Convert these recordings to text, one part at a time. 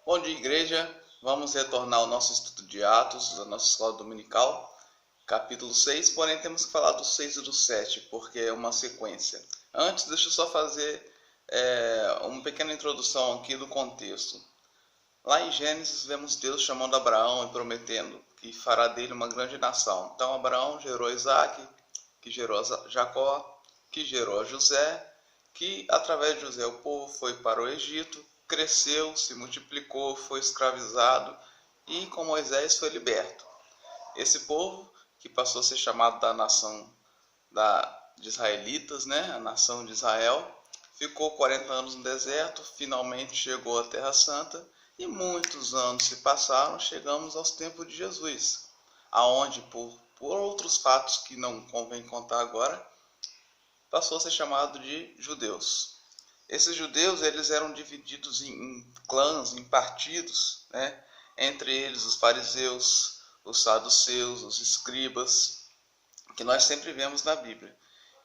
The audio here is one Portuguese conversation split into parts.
Bom dia, igreja. Vamos retornar ao nosso estudo de Atos, da nossa escola dominical, capítulo 6, porém temos que falar do 6 e do 7, porque é uma sequência. Antes, deixa eu só fazer uma pequena introdução aqui do contexto. Lá em Gênesis, vemos Deus chamando Abraão e prometendo que fará dele uma grande nação. Então, Abraão gerou Isaac, que gerou Jacó, que gerou José, que através de José o povo foi para o Egito, cresceu, se multiplicou, foi escravizado e com Moisés foi liberto. Esse povo, que passou a ser chamado da nação de israelitas, né? A nação de Israel, ficou 40 anos no deserto, finalmente chegou à Terra Santa e muitos anos se passaram, chegamos aos tempos de Jesus, aonde por outros fatos que não convém contar agora, passou a ser chamado de judeus. Esses judeus eles eram divididos em clãs, em partidos, né? Entre eles os fariseus, os saduceus, os escribas, que nós sempre vemos na Bíblia.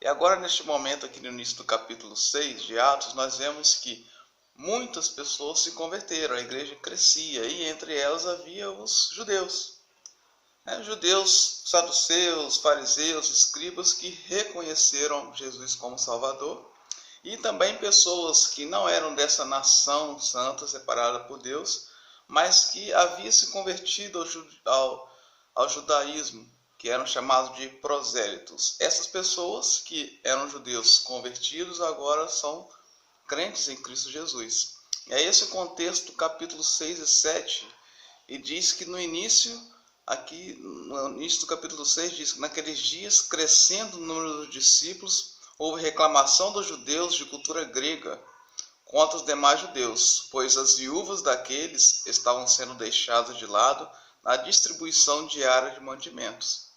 E agora, neste momento, aqui no início do capítulo 6 de Atos, nós vemos que muitas pessoas se converteram, a igreja crescia, e entre elas havia os judeus. Judeus, saduceus, fariseus, escribas que reconheceram Jesus como Salvador, e também pessoas que não eram dessa nação santa separada por Deus, mas que haviam se convertido ao judaísmo, que eram chamados de prosélitos. Essas pessoas que eram judeus convertidos agora são crentes em Cristo Jesus. E é esse o contexto do capítulo 6 e 7, e diz que no início do capítulo 6, diz que naqueles dias, crescendo o número dos discípulos, houve reclamação dos judeus de cultura grega contra os demais judeus, pois as viúvas daqueles estavam sendo deixadas de lado na distribuição diária de mantimentos.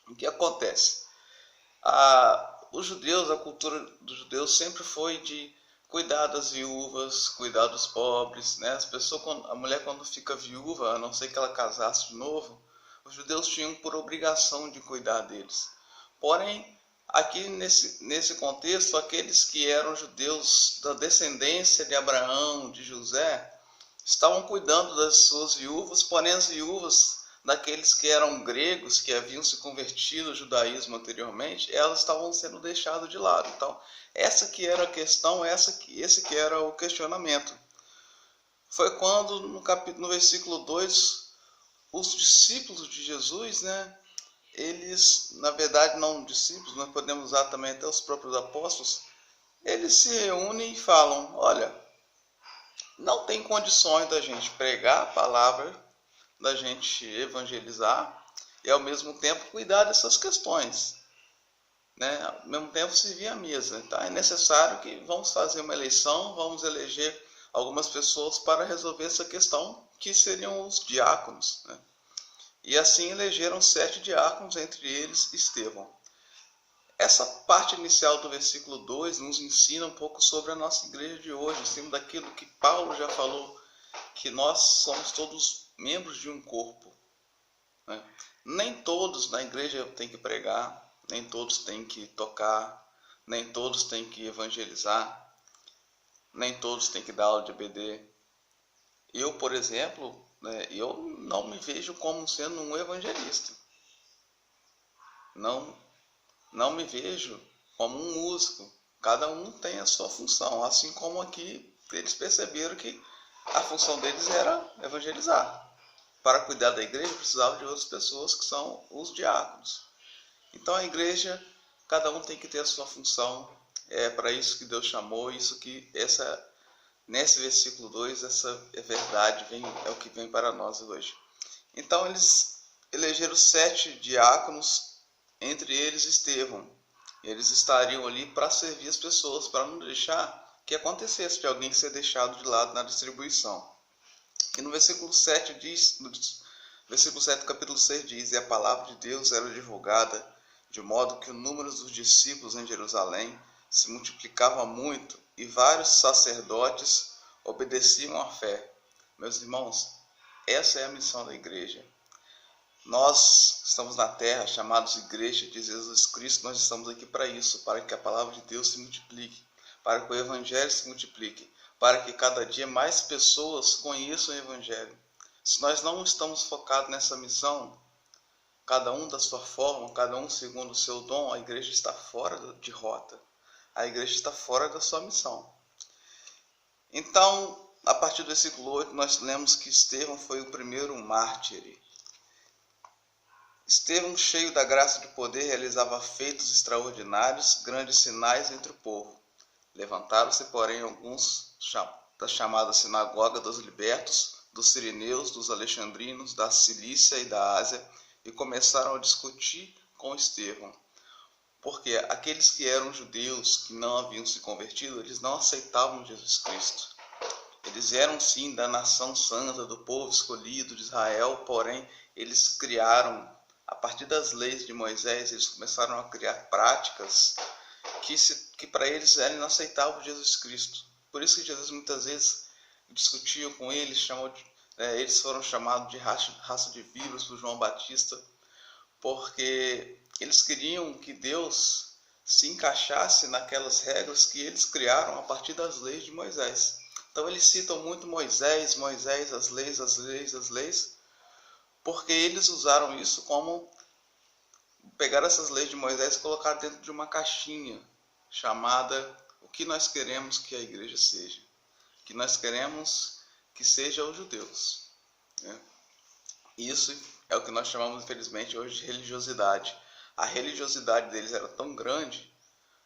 O que acontece? Os judeus, a cultura dos judeus sempre foi de cuidar das viúvas, cuidar dos pobres, né? A mulher quando fica viúva, a não ser que ela casasse de novo, os judeus tinham por obrigação de cuidar deles. Porém, aqui nesse contexto, aqueles que eram judeus da descendência de Abraão, de José, estavam cuidando das suas viúvas, porém as viúvas daqueles que eram gregos, que haviam se convertido ao judaísmo anteriormente, elas estavam sendo deixadas de lado. Então, essa que era a questão, esse que era o questionamento. Foi quando, no versículo 2, os discípulos de Jesus, né, eles, na verdade, não discípulos, nós podemos usar também até os próprios apóstolos, eles se reúnem e falam: olha, não tem condições da gente pregar a palavra, da gente evangelizar e ao mesmo tempo cuidar dessas questões, né? Ao mesmo tempo servir a mesa. Então é necessário que vamos fazer uma eleição, vamos eleger algumas pessoas para resolver essa questão, que seriam os diáconos, né? E assim elegeram 7 diáconos, entre eles Estevão. Essa parte inicial do versículo 2 nos ensina um pouco sobre a nossa igreja de hoje, em cima daquilo que Paulo já falou, que nós somos todos membros de um corpo, né? Nem todos na igreja têm que pregar, nem todos têm que tocar, nem todos têm que evangelizar, nem todos têm que dar aula de EBD. Eu, por exemplo, né, eu não me vejo como sendo um evangelista. Não me vejo como um músico. Cada um tem a sua função, assim como aqui eles perceberam que a função deles era evangelizar. Para cuidar da igreja, precisava de outras pessoas, que são os diáconos. Então a igreja, cada um tem que ter a sua função. É para isso que Deus chamou, nesse versículo 2, essa verdade é o que vem para nós hoje. Então eles elegeram 7 diáconos, entre eles Estevão. Eles estariam ali para servir as pessoas, para não deixar que acontecesse de alguém ser deixado de lado na distribuição. E no versículo 7 do capítulo 6 diz: e a palavra de Deus era divulgada, de modo que o número dos discípulos em Jerusalém se multiplicava muito, e vários sacerdotes obedeciam à fé. Meus irmãos, essa é a missão da igreja. Nós estamos na terra, chamados igreja de Jesus Cristo, nós estamos aqui para isso, para que a palavra de Deus se multiplique, para que o evangelho se multiplique, para que cada dia mais pessoas conheçam o Evangelho. Se nós não estamos focados nessa missão, cada um da sua forma, cada um segundo o seu dom, a igreja está fora de rota. A igreja está fora da sua missão. Então, a partir do versículo 8, nós lemos que Estevão foi o primeiro mártir. Estevão, cheio da graça e do poder, realizava feitos extraordinários, grandes sinais entre o povo. Levantaram-se, porém, alguns da chamada sinagoga dos libertos, dos sirineus, dos alexandrinos, da Cilícia e da Ásia, e começaram a discutir com Estevão. Porque aqueles que eram judeus, que não haviam se convertido, eles não aceitavam Jesus Cristo. Eles eram sim da nação santa, do povo escolhido de Israel, porém eles criaram, a partir das leis de Moisés, eles começaram a criar práticas que para eles eram inaceitáveis Jesus Cristo. Por isso que Jesus muitas vezes discutia com eles, eles foram chamados de raça de víboras por João Batista, porque eles queriam que Deus se encaixasse naquelas regras que eles criaram a partir das leis de Moisés. Então eles citam muito Moisés, as leis, porque eles usaram isso como pegar essas leis de Moisés e colocar dentro de uma caixinha chamada o que nós queremos que a igreja seja. O que nós queremos que seja os judeus. Isso é o que nós chamamos, infelizmente, hoje de religiosidade. A religiosidade deles era tão grande,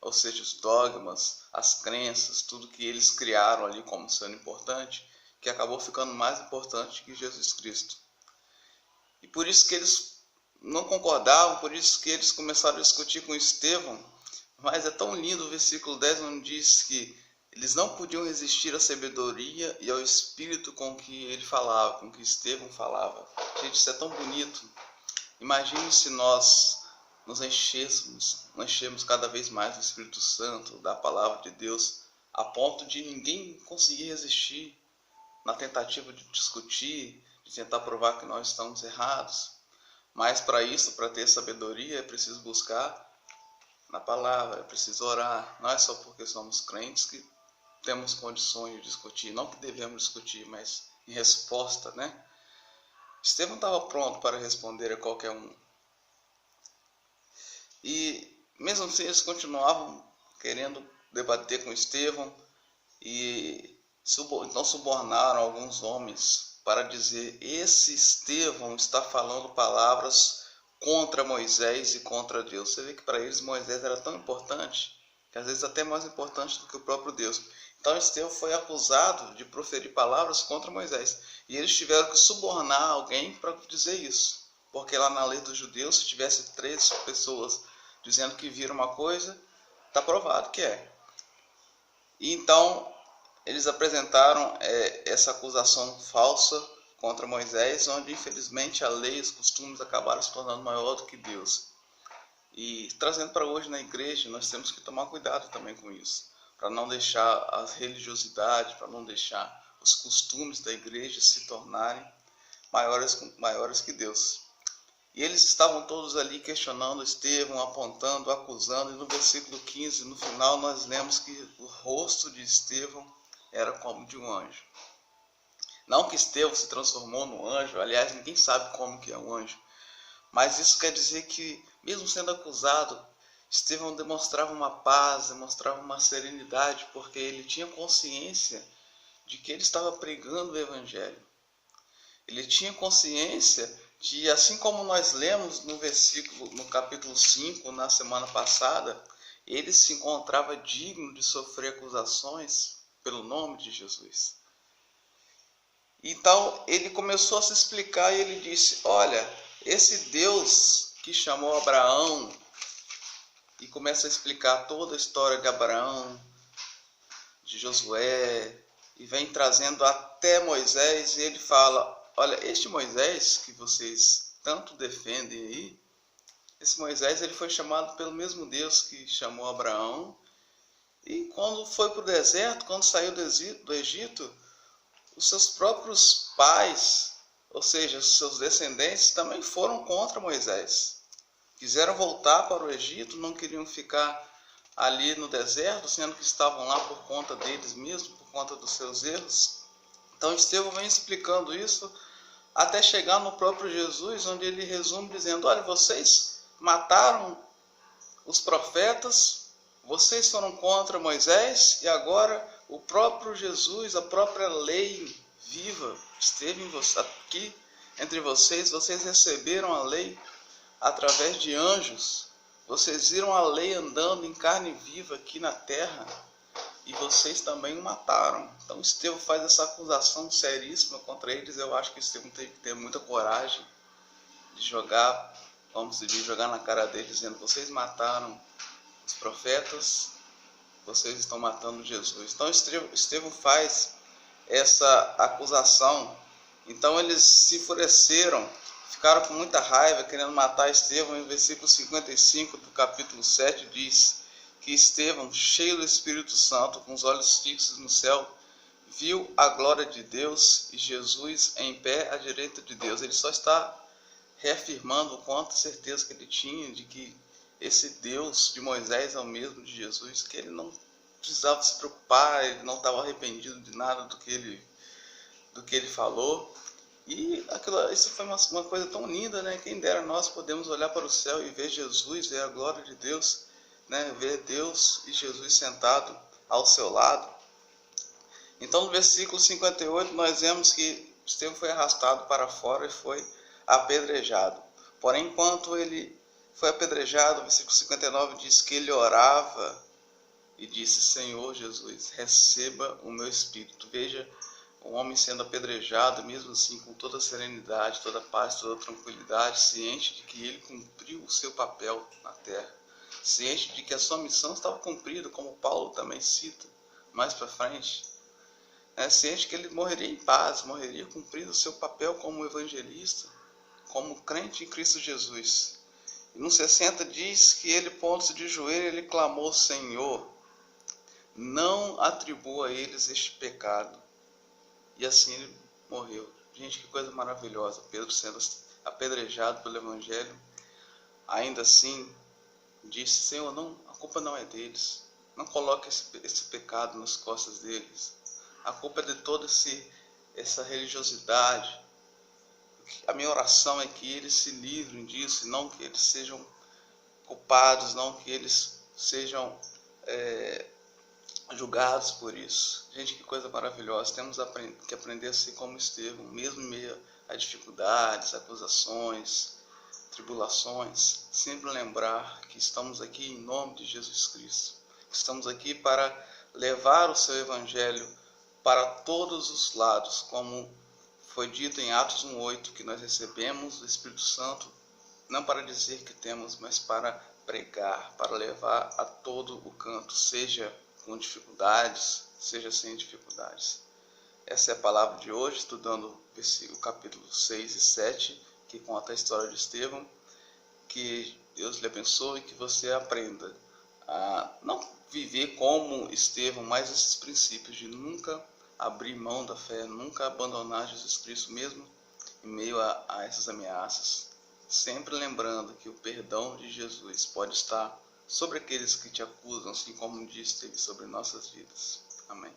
ou seja, os dogmas, as crenças, tudo que eles criaram ali como sendo importante, que acabou ficando mais importante que Jesus Cristo. E por isso que eles não concordavam, por isso que eles começaram a discutir com Estevão. Mas é tão lindo o versículo 10, onde diz que eles não podiam resistir à sabedoria e ao espírito com que ele falava, com que Estevão falava. Gente, isso é tão bonito. Imagine se nós nos enchemos cada vez mais do Espírito Santo, da palavra de Deus, a ponto de ninguém conseguir resistir na tentativa de discutir, de tentar provar que nós estamos errados. Mas para isso, para ter sabedoria, é preciso buscar na palavra, é preciso orar. Não é só porque somos crentes que temos condições de discutir, não que devemos discutir, mas em resposta, né? Estevão estava pronto para responder a qualquer um. E mesmo assim eles continuavam querendo debater com Estevão e então subornaram alguns homens para dizer: esse Estevão está falando palavras contra Moisés e contra Deus. Você vê que para eles Moisés era tão importante, que às vezes até mais importante do que o próprio Deus. Então Estevão foi acusado de proferir palavras contra Moisés. E eles tiveram que subornar alguém para dizer isso. Porque lá na lei dos judeus, se tivesse 3 pessoas dizendo que viram uma coisa, está provado que é. E então eles apresentaram essa acusação falsa contra Moisés, onde infelizmente a lei e os costumes acabaram se tornando maior do que Deus. E trazendo para hoje na igreja, nós temos que tomar cuidado também com isso, para não deixar a religiosidade, para não deixar os costumes da igreja se tornarem maiores que Deus. E eles estavam todos ali questionando Estevão, apontando, acusando, e no versículo 15, no final, nós lemos que o rosto de Estevão era como de um anjo. Não que Estevão se transformou num anjo, aliás, ninguém sabe como que é um anjo, mas isso quer dizer que, mesmo sendo acusado, Estevão demonstrava uma paz, demonstrava uma serenidade, porque ele tinha consciência de que ele estava pregando o Evangelho. Ele tinha consciência de, assim como nós lemos no capítulo 5, na semana passada, ele se encontrava digno de sofrer acusações pelo nome de Jesus. Então ele começou a se explicar e ele disse: olha, esse Deus que chamou Abraão, e começa a explicar toda a história de Abraão, de Josué, e vem trazendo até Moisés, e ele fala: olha, este Moisés que vocês tanto defendem aí, esse Moisés ele foi chamado pelo mesmo Deus que chamou Abraão, e quando foi para o deserto, quando saiu do Egito, os seus próprios pais, ou seja, os seus descendentes, também foram contra Moisés. Quiseram voltar para o Egito, não queriam ficar ali no deserto, sendo que estavam lá por conta deles mesmos, por conta dos seus erros. Então Estevão vem explicando isso até chegar no próprio Jesus, onde ele resume dizendo: olha, vocês mataram os profetas, vocês foram contra Moisés, e agora o próprio Jesus, a própria lei viva, esteve aqui entre vocês, vocês receberam a lei através de anjos, vocês viram a lei andando em carne viva aqui na terra, e vocês também o mataram. Então Estevão faz essa acusação seríssima contra eles. Eu acho que Estevão teve que ter muita coragem de jogar, vamos dizer, jogar na cara deles, dizendo: vocês mataram os profetas, vocês estão matando Jesus. Então Estevão faz essa acusação. Então eles se enfureceram, ficaram com muita raiva, querendo matar Estevão. Em versículo 55 do capítulo 7 diz que Estevão, cheio do Espírito Santo, com os olhos fixos no céu, viu a glória de Deus e Jesus em pé à direita de Deus. Ele só está reafirmando o quanto certeza que ele tinha de que esse Deus de Moisés é o mesmo de Jesus, que ele não precisava se preocupar, ele não estava arrependido de nada do que ele falou. E isso foi uma coisa tão linda, né? Quem dera nós podemos olhar para o céu e ver Jesus, ver a glória de Deus, né? Ver Deus e Jesus sentado ao seu lado. Então no versículo 58 nós vemos que Estevão foi arrastado para fora e foi apedrejado. Porém, enquanto ele foi apedrejado, o versículo 59 diz que ele orava e disse: Senhor Jesus, receba o meu espírito. Veja, o homem sendo apedrejado, mesmo assim, com toda a serenidade, toda a paz, toda a tranquilidade, ciente de que ele cumpriu o seu papel na terra, ciente de que a sua missão estava cumprida, como Paulo também cita mais para frente, ciente que ele morreria em paz, morreria cumprindo o seu papel como evangelista, como crente em Cristo Jesus. E no 60 diz que ele, pondo-se de joelho, ele clamou: Senhor, não atribua a eles este pecado. E assim ele morreu. Gente, que coisa maravilhosa. Pedro sendo apedrejado pelo Evangelho, ainda assim disse: Senhor, não, a culpa não é deles. Não coloque esse pecado nas costas deles. A culpa é de toda essa religiosidade. A minha oração é que eles se livrem disso, e não que eles sejam culpados, não que eles sejam julgados por isso. Gente, que coisa maravilhosa. Temos que aprender a ser como Estevão, mesmo em meio a dificuldades, acusações, tribulações, sempre lembrar que estamos aqui em nome de Jesus Cristo. Estamos aqui para levar o seu evangelho para todos os lados, como foi dito em Atos 1:8, que nós recebemos o Espírito Santo, não para dizer que temos, mas para pregar, para levar a todo o canto, seja com dificuldades, seja sem dificuldades. Essa é a palavra de hoje, estudando o capítulo 6 e 7, que conta a história de Estevão. Que Deus lhe abençoe e que você aprenda a não viver como Estevão, mas esses princípios de nunca abrir mão da fé, nunca abandonar Jesus Cristo, mesmo em meio a essas ameaças. Sempre lembrando que o perdão de Jesus pode estar sobre aqueles que te acusam, assim como um dia esteve sobre nossas vidas. Amém.